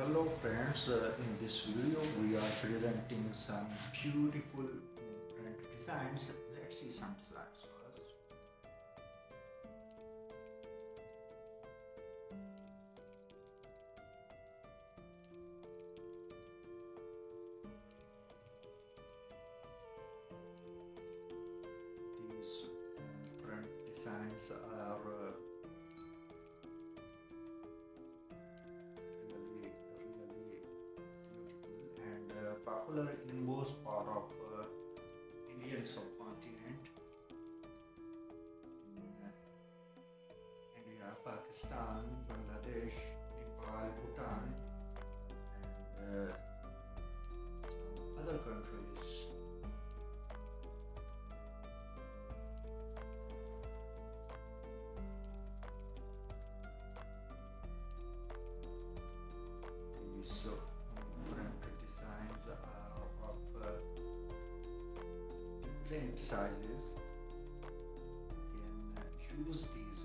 Hello friends, in this video we are presenting some beautiful print designs. Let's see some designs first. These print designs are really beautiful and popular in most part of Indian subcontinent, in India, Pakistan, Bangladesh, Nepal, Bhutan, and some other countries. These print designs are of different sizes. You can choose these